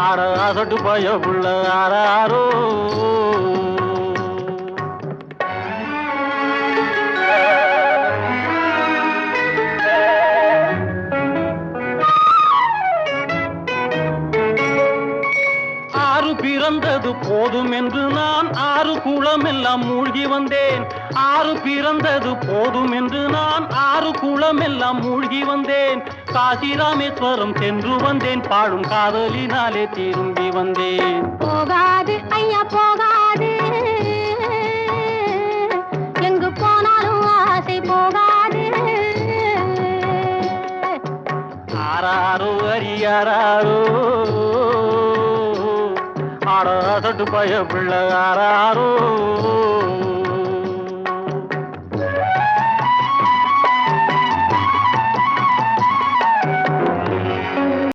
ஆட அசட்டு பய புள்ள ஆராரோ. பிறந்தது போதும் என்று நான் 6 குளம் எல்லாம் மூழ்கி வந்தேன். 6 பிறந்தது போதும் என்று நான் 6 குளம் எல்லாம் மூழ்கி வந்தேன். காசி ராமேஸ்வரம் சென்று வந்தேன். பாடும் காதலினாலே திரும்பி வந்தேன். போகாது ஐயா போகாது, எங்கு போனாலும் ஆசை போகாது. ஆராரோ அரியாரோ ஆட அசட்டு பய பிள்ளை ஆராரோ.